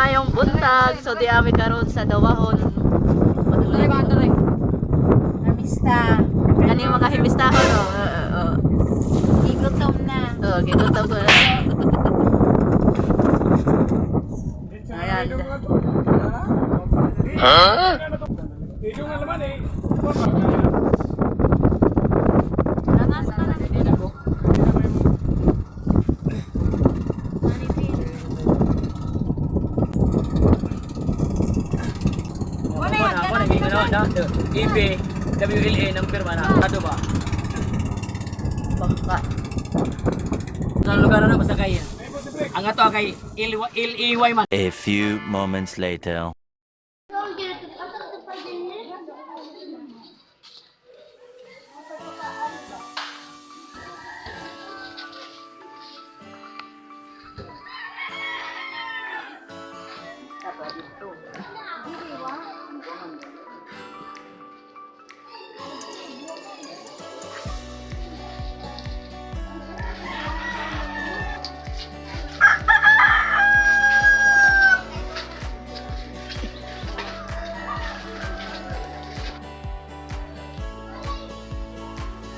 Mayong buntag. So di ami karon sa Dawahon. Patuloy ba ito rin? Amista. Kani mga himistahon o. Igutom na. Oo, gigutom ko na. Ayan. Huh? Langas pa na. EB, WLA ng pirma na. Ano ba? Baka. Sa lugar na basta kay. Ang ato kay LEY man. A few moments later.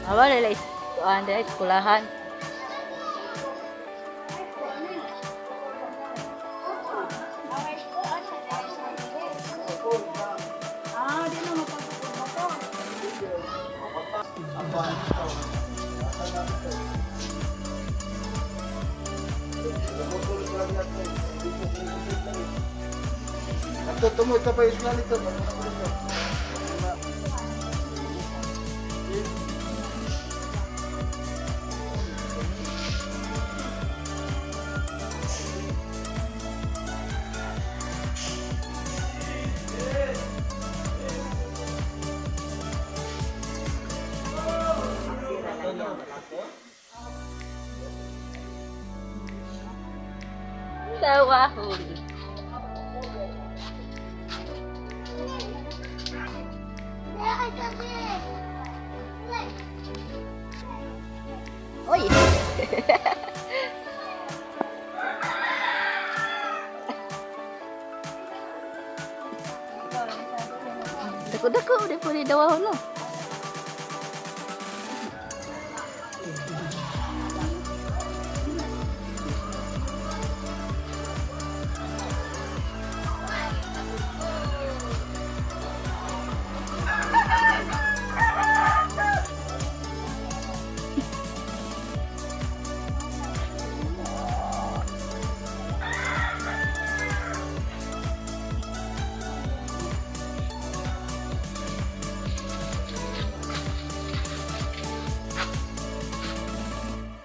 Awa nila iskulahan. Tutumoy ka pa yung smell ito. Dawahon. Oy. Dako-dako di po di Dawahon no.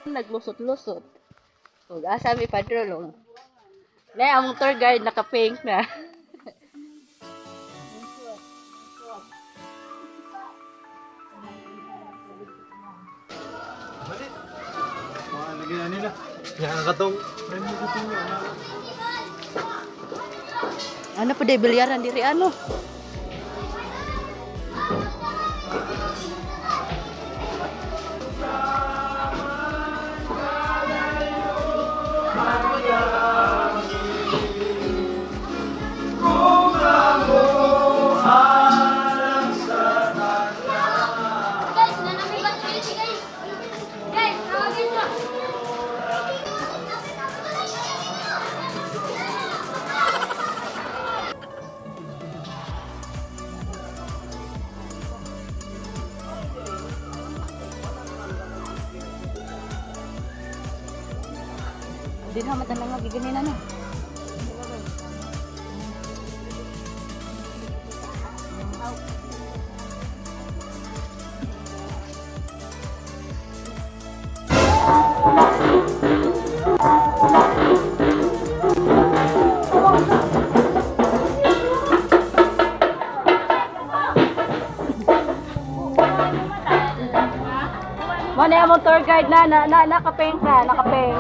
Naglusot-lusot. Ug asa mi padrolong. Na among tour guide naka-pink na. Lagyan nila. Yan katong. Ano pa day bilyaran diri ano? Di na matanang nga giganin ano. Mane mo tour guide na naka-pink na, naka-pink.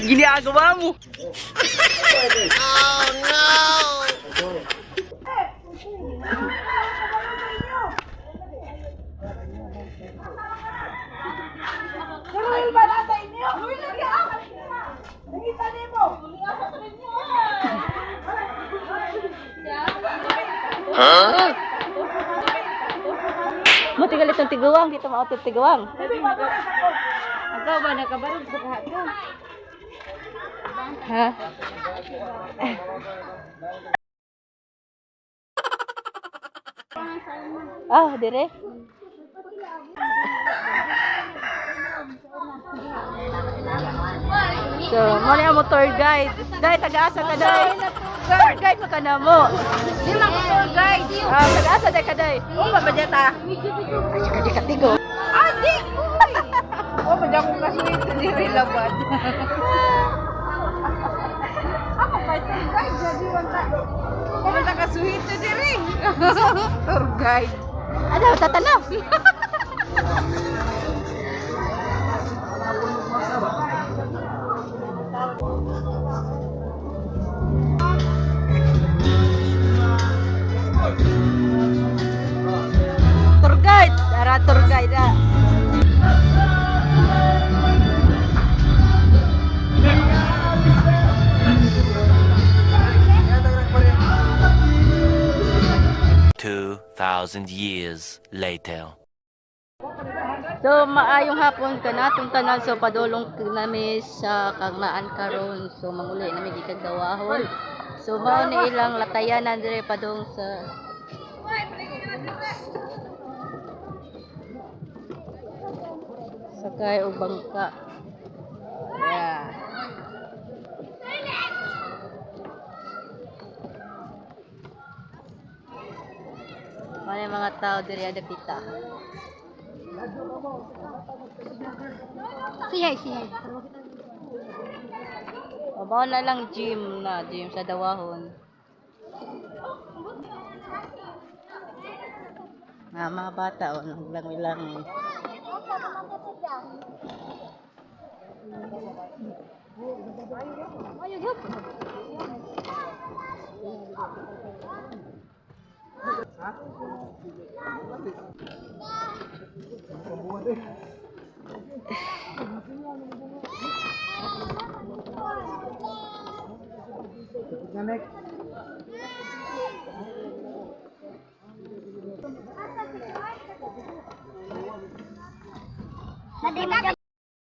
Ginagawa mo. Mo tigal itong tiguang, dito mo itong tiguang. Ikaw ba nakabarog sa lahat ka? Ha? Ah, dire. So, mo na mo tour guide. Dai taga-asa ka dai. Tour guide mo ka na mo. Di lang ko tour guide. Ah, taga-asa dai ka dai. O ba ta? Ay, saka di katigo. Ah, di! Uy! O ba ko kasi hindi rin labad. Ako pa tour guide. Jadi wanta. Wanta ka suhit na diri. Tour guide. Ano, tatanaw. Tour guide, ara tour guide ah. Two 2,000 years later. So maayong hapon ka natong tanan so padulong nami sa kagnaan karon so manguli nami gikagdawahon. So mao ni ilang latayanan dire padung sa sakay og bangka. Yeah. May mga tao diri ada pita. Siyay. Mabaw na lang gym sa Dawahon. Mga bata o lang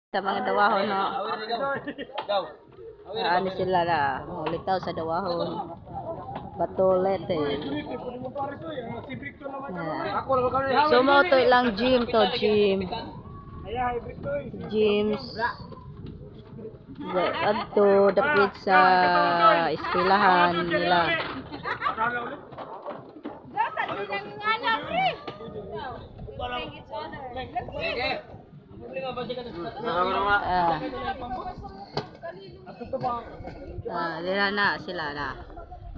sa mga Dawahon no. Ano sila na ulitaw sa Dawahon. Batulet eh. Yeah. So mo to ilang gym to gyms. Adto dapit sa eskwelahan nila. Dira na sila na.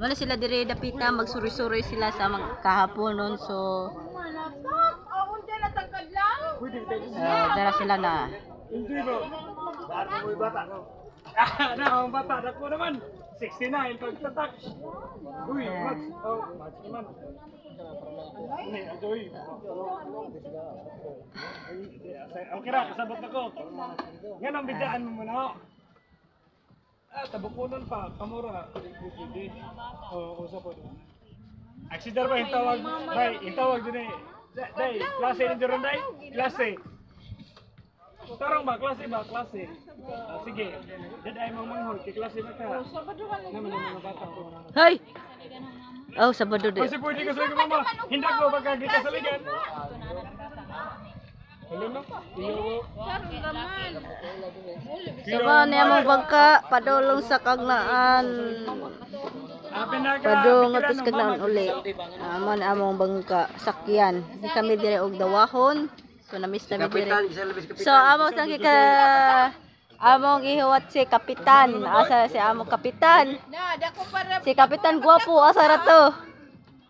Wala sila dire dapita magsuri-suri sila sa kahapon nun so dara sila na. Ang bata ko naman 69 pagtatak. Uy, match. Oh, match naman. Ni ajoy. Okay ra kasabot nako. Nganong bidaan mo muna. Tabukunan pa kamura. Pwede. Oh, usa po. Aksidar ba intawag? Bay, intawag din eh. Day, klase ni Jeron day. Klase. Tarong ba klase? Sige. Daday mo manghol kay klase ba ka? Naman yung mga bata ko. Hay. Oh, Sabado di. Kasi pwede ka sa mama. Hindak ko baka kita sa ligan. Hello no? Iyo. Karon naman. So mao ni among bangka padulong sa kagnaan. Padung atus kagnaan uli. Amo na among bangka sakyan. Di kami dire og dawahon. So na-miss na dire. So amo sang among gihuwat si kapitan. Asa si among kapitan? Na, dako para Si kapitan gwapo asa ra to.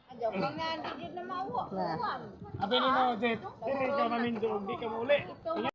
Ayaw pa nga, hindi na mauwa. Na. Abi ni mo, Jet. Diri ka mamin doon, di ka mauli.